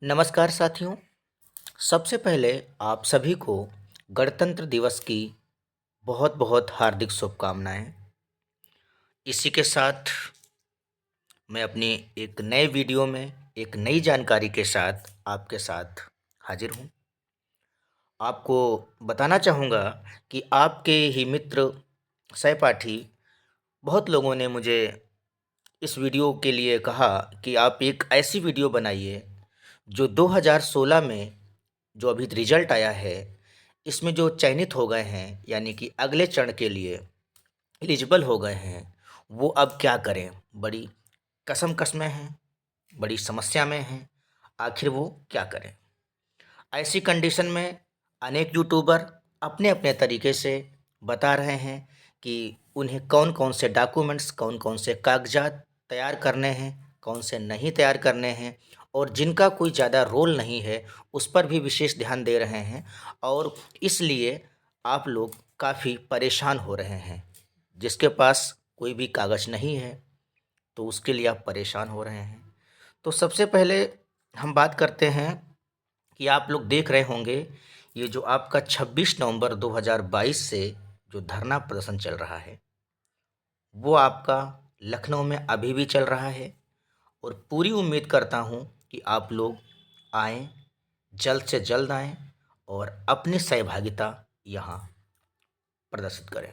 नमस्कार साथियों। सबसे पहले आप सभी को गणतंत्र दिवस की बहुत बहुत हार्दिक शुभकामनाएं। इसी के साथ मैं अपनी एक नए वीडियो में एक नई जानकारी के साथ आपके साथ हाजिर हूं। आपको बताना चाहूँगा कि आपके ही मित्र सहपाठी बहुत लोगों ने मुझे इस वीडियो के लिए कहा कि आप एक ऐसी वीडियो बनाइए जो 2016 में जो अभी रिजल्ट आया है, इसमें जो चयनित हो गए हैं यानी कि अगले चरण के लिए एलिजिबल हो गए हैं, वो अब क्या करें। बड़ी कशमकश में हैं, बड़ी समस्या में हैं, आखिर वो क्या करें। ऐसी कंडीशन में अनेक यूट्यूबर अपने अपने तरीके से बता रहे हैं कि उन्हें कौन कौन से डॉक्यूमेंट्स, कौन कौन से कागजात तैयार करने हैं, कौन से नहीं तैयार करने हैं, और जिनका कोई ज़्यादा रोल नहीं है उस पर भी विशेष ध्यान दे रहे हैं। और इसलिए आप लोग काफ़ी परेशान हो रहे हैं। जिसके पास कोई भी कागज़ नहीं है तो उसके लिए आप परेशान हो रहे हैं। तो सबसे पहले हम बात करते हैं कि आप लोग देख रहे होंगे ये जो आपका 26 नवंबर 2022 से जो धरना प्रदर्शन चल रहा है, वो आपका लखनऊ में अभी भी चल रहा है। और पूरी उम्मीद करता हूँ कि आप लोग आएँ, जल्द से जल्द आएँ और अपनी सहभागिता यहाँ प्रदर्शित करें।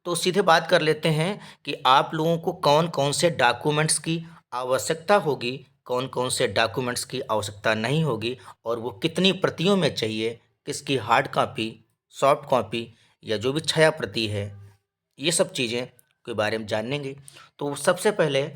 तो सीधे बात कर लेते हैं कि आप लोगों को कौन कौन से डॉक्यूमेंट्स की आवश्यकता होगी, कौन कौन से डॉक्यूमेंट्स की आवश्यकता नहीं होगी, और वो कितनी प्रतियों में चाहिए, किसकी हार्ड कॉपी, सॉफ्ट कॉपी या जो भी छाया प्रति है, ये सब चीज़ें के बारे में जानेंगे। तो सबसे पहले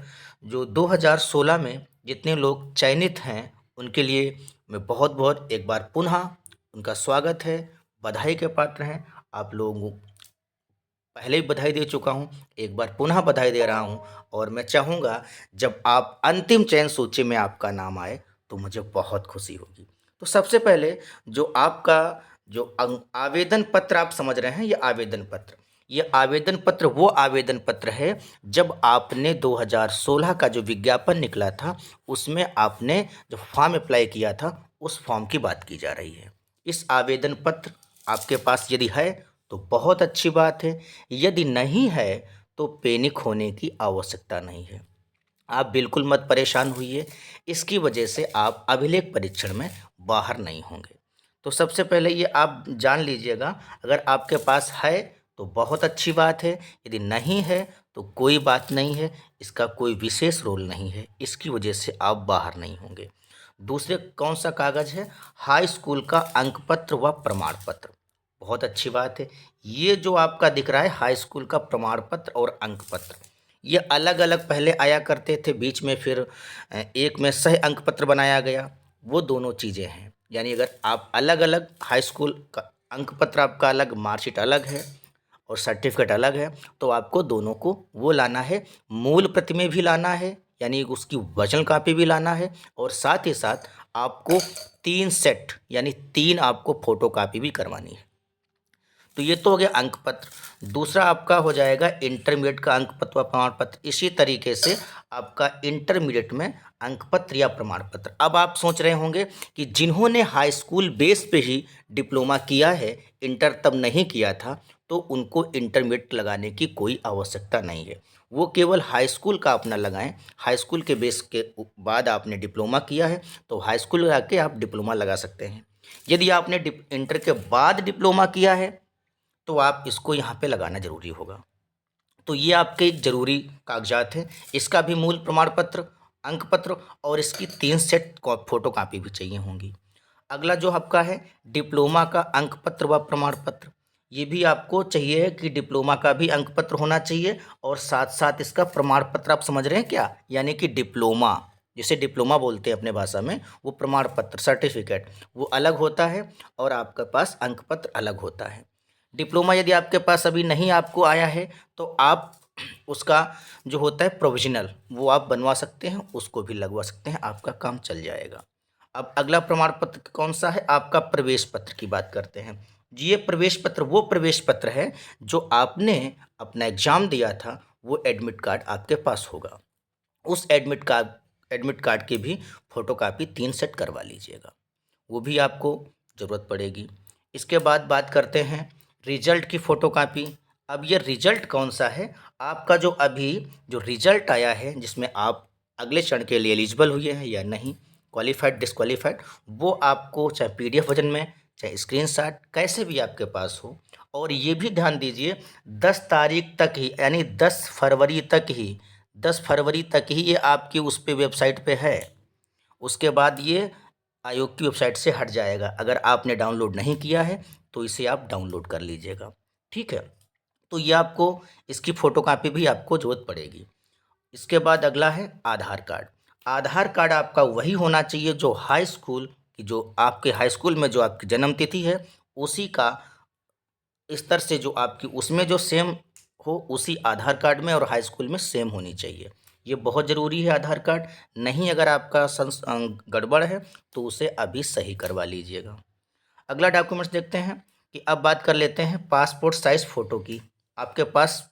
जो 2016 में जितने लोग चयनित हैं उनके लिए मैं बहुत बहुत एक बार पुनः उनका स्वागत है, बधाई के पात्र हैं। आप लोगों पहले ही बधाई दे चुका हूँ, एक बार पुनः बधाई दे रहा हूँ। और मैं चाहूँगा जब आप अंतिम चयन सूची में आपका नाम आए तो मुझे बहुत खुशी होगी। तो सबसे पहले जो आपका जो आवेदन पत्र आप समझ रहे हैं, ये आवेदन पत्र वो आवेदन पत्र है जब आपने 2016 का जो विज्ञापन निकला था उसमें आपने जो फॉर्म अप्लाई किया था उस फॉर्म की बात की जा रही है। इस आवेदन पत्र आपके पास यदि है तो बहुत अच्छी बात है, यदि नहीं है तो पैनिक होने की आवश्यकता नहीं है। आप बिल्कुल मत परेशान होइए, इसकी वजह से आप अभिलेख परीक्षण में बाहर नहीं होंगे। तो सबसे पहले ये आप जान लीजिएगा, अगर आपके पास है तो बहुत अच्छी बात है, यदि नहीं है तो कोई बात नहीं है, इसका कोई विशेष रोल नहीं है, इसकी वजह से आप बाहर नहीं होंगे। दूसरे कौन सा कागज़ है? हाई स्कूल का अंक पत्र व प्रमाण पत्र। बहुत अच्छी बात है। ये जो आपका दिख रहा है हाई स्कूल का प्रमाण पत्र और अंक पत्र, ये अलग अलग पहले आया करते थे, बीच में फिर एक में सह अंक पत्र बनाया गया। वो दोनों चीज़ें हैं, यानी अगर आप अलग अलग हाई स्कूल का अंक पत्र आपका अलग, मार्कशीट अलग है और सर्टिफिकेट अलग है, तो आपको दोनों को वो लाना है। मूल प्रति में भी लाना है, यानी उसकी वजन कापी भी लाना है, और साथ ही साथ आपको 3 सेट यानी 3 आपको फोटो कापी भी करवानी है। तो ये तो हो गया अंक पत्र। दूसरा आपका हो जाएगा इंटरमीडिएट का अंक पत्र व प्रमाण पत्र। इसी तरीके से आपका इंटरमीडिएट में अंक पत्र या प्रमाण पत्र। अब आप सोच रहे होंगे कि जिन्होंने हाई स्कूल बेस पे ही डिप्लोमा किया है, इंटर तब नहीं किया था, तो उनको इंटरमीडिएट लगाने की कोई आवश्यकता नहीं है। वो केवल हाई स्कूल का अपना लगाएं। हाई स्कूल के बेस के बाद आपने डिप्लोमा किया है तो हाई स्कूल लगा के आप डिप्लोमा लगा सकते हैं। यदि आपने इंटर के बाद डिप्लोमा किया है तो आप इसको यहाँ पे लगाना ज़रूरी होगा। तो ये आपके ज़रूरी कागजात हैं। इसका भी मूल प्रमाण पत्र, अंक पत्र और इसकी 3 सेट फ़ोटो कापी भी चाहिए होंगी। अगला जो आपका है डिप्लोमा का अंक पत्र व प्रमाण पत्र। ये भी आपको चाहिए कि डिप्लोमा का भी अंक पत्र होना चाहिए और साथ साथ इसका प्रमाण पत्र। आप समझ रहे हैं क्या? यानी कि डिप्लोमा, जिसे डिप्लोमा बोलते हैं अपने भाषा में, वो प्रमाण पत्र सर्टिफिकेट वो अलग होता है और आपके पास अंक पत्र अलग होता है। डिप्लोमा यदि आपके पास अभी नहीं आपको आया है तो आप उसका जो होता है प्रोविजनल वो आप बनवा सकते हैं, उसको भी लगवा सकते हैं, आपका काम चल जाएगा। अब अगला प्रमाण पत्र कौन सा है? आपका प्रवेश पत्र की बात करते हैं जी। ये प्रवेश पत्र वो प्रवेश पत्र है जो आपने अपना एग्जाम दिया था, वो एडमिट कार्ड आपके पास होगा। उस एडमिट कार्ड एडमिट कार्ड की भी फ़ोटोकॉपी 3 सेट करवा लीजिएगा, वो भी आपको ज़रूरत पड़ेगी। इसके बाद बात करते हैं रिजल्ट की फ़ोटोकॉपी। अब ये रिजल्ट कौन सा है, आपका जो अभी जो रिजल्ट आया है जिसमें आप अगले चरण के लिए एलिजिबल हुए हैं या नहीं, क्वालिफाइड डिसक्वालीफाइड, वो आपको चाहे PDF वर्जन में चाहे स्क्रीनशॉट कैसे भी आपके पास हो। और ये भी ध्यान दीजिए 10 तारीख तक ही, यानी 10 फरवरी तक ही ये आपकी उस पे वेबसाइट पे है। उसके बाद ये आयोग की वेबसाइट से हट जाएगा। अगर आपने डाउनलोड नहीं किया है तो इसे आप डाउनलोड कर लीजिएगा, ठीक है। तो ये आपको इसकी फ़ोटोकॉपी भी आपको ज़रूरत पड़ेगी। इसके बाद अगला है आधार कार्ड। आधार कार्ड आपका वही होना चाहिए जो हाई स्कूल की, जो आपके हाई स्कूल में जो आपकी जन्म तिथि है उसी का स्तर से जो आपकी उसमें जो सेम हो, उसी आधार कार्ड में और हाई स्कूल में सेम होनी चाहिए। ये बहुत ज़रूरी है आधार कार्ड। नहीं अगर आपका गड़बड़ है तो उसे अभी सही करवा लीजिएगा। अगला डॉक्यूमेंट्स देखते हैं कि अब बात कर लेते हैं पासपोर्ट साइज़ फ़ोटो की। आपके पास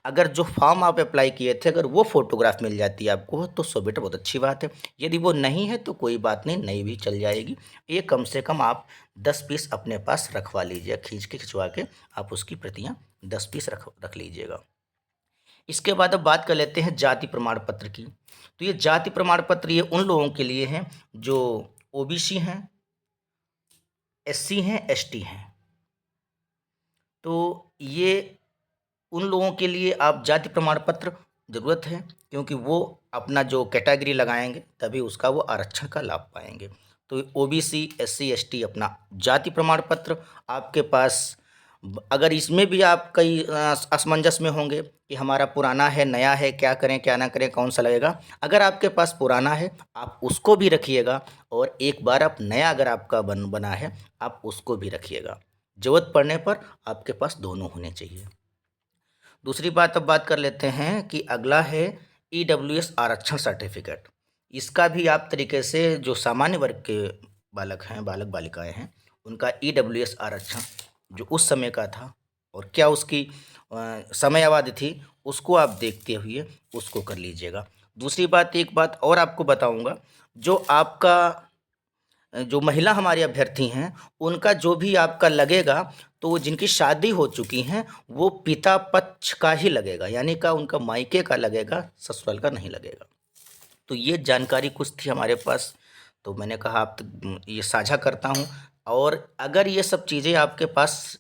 अगर जो फॉर्म आप अप्लाई किए थे अगर वो फ़ोटोग्राफ मिल जाती है आपको तो सो बेटा बहुत अच्छी बात है। यदि वो नहीं है तो कोई बात नहीं, नहीं भी चल जाएगी। ये कम से कम आप 10 पीस अपने पास रखवा लीजिए, खिंचवा के आप उसकी प्रतियाँ 10 पीस रख लीजिएगा। इसके बाद अब बात कर लेते हैं जाति प्रमाण पत्र की। तो ये जाति प्रमाण पत्र ये उन लोगों के लिए हैं जो OBC हैं, SC हैं, ST हैं। तो ये उन लोगों के लिए आप जाति प्रमाण पत्र ज़रूरत है, क्योंकि वो अपना जो कैटेगरी लगाएंगे तभी उसका वो आरक्षण का लाभ पाएंगे। तो OBC, SC, ST अपना जाति प्रमाण पत्र आपके पास, अगर इसमें भी आप कई असमंजस में होंगे कि हमारा पुराना है, नया है, क्या करें क्या ना करें, कौन सा लगेगा। अगर आपके पास पुराना है आप उसको भी रखिएगा, और एक बार आप नया अगर आपका बना है आप उसको भी रखिएगा। ज़रूरत पड़ने पर आपके पास दोनों होने चाहिए। दूसरी बात अब बात कर लेते हैं कि अगला है EWS आरक्षण सर्टिफिकेट। इसका भी आप तरीके से जो सामान्य वर्ग के बालक बालिकाएं हैं उनका EWS आरक्षण जो उस समय का था और क्या उसकी समय अवधि थी उसको आप देखते हुए उसको कर लीजिएगा। दूसरी बात, एक बात और आपको बताऊंगा, जो आपका जो महिला हमारे अभ्यर्थी हैं उनका जो भी आपका लगेगा तो जिनकी शादी हो चुकी हैं वो पिता पक्ष का ही लगेगा, यानी का उनका मायके का लगेगा, ससुराल का नहीं लगेगा। तो ये जानकारी कुछ थी हमारे पास, तो मैंने कहा आप ये साझा करता हूँ। और अगर ये सब चीज़ें आपके पास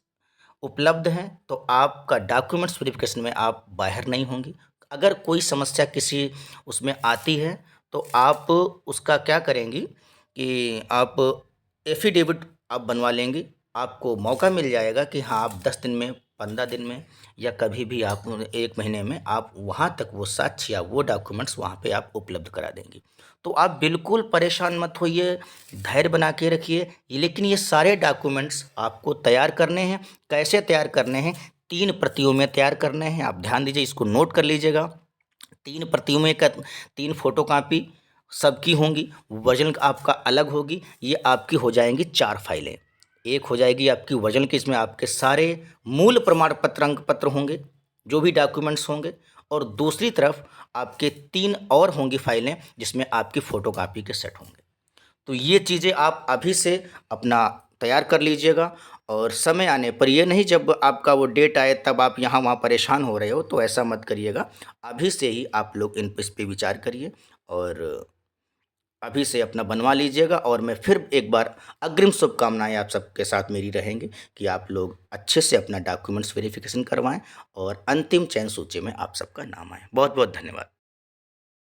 उपलब्ध हैं तो आपका डॉक्यूमेंट्स वेरिफिकेशन में आप बाहर नहीं होंगी। अगर कोई समस्या किसी उसमें आती है तो आप उसका क्या करेंगी कि आप एफिडेविट आप बनवा लेंगे। आपको मौका मिल जाएगा कि हाँ आप 10 दिन में, 15 दिन में या कभी भी आप 1 महीने में आप वहाँ तक वो साक्ष्य या वो डॉक्यूमेंट्स वहाँ पे आप उपलब्ध करा देंगे। तो आप बिल्कुल परेशान मत होइए, धैर्य बना के रखिए। लेकिन ये सारे डॉक्यूमेंट्स आपको तैयार करने हैं। कैसे तैयार करने हैं? 3 प्रतियों में तैयार करने हैं। आप ध्यान दीजिए, इसको नोट कर लीजिएगा। 3 प्रतियों में 3 फोटोकॉपी सबकी होंगी, वजन आपका अलग होगी। ये आपकी हो जाएंगी 4 फाइलें। एक हो जाएगी आपकी वजन की, इसमें आपके सारे मूल प्रमाण पत्र, अंक पत्र होंगे, जो भी डॉक्यूमेंट्स होंगे। और दूसरी तरफ आपके 3 और होंगी फाइलें जिसमें आपकी फ़ोटोकॉपी के सेट होंगे। तो ये चीज़ें आप अभी से अपना तैयार कर लीजिएगा। और समय आने पर ये नहीं जब आपका वो डेट आए तब आप यहाँ वहाँ परेशान हो रहे हो, तो ऐसा मत करिएगा। अभी से ही आप लोग इस पे विचार करिए और अभी से अपना बनवा लीजिएगा। और मैं फिर एक बार अग्रिम शुभकामनाएं आप सबके साथ मेरी रहेंगी कि आप लोग अच्छे से अपना डॉक्यूमेंट्स वेरिफिकेशन करवाएं और अंतिम चयन सूची में आप सबका नाम आए। बहुत बहुत धन्यवाद।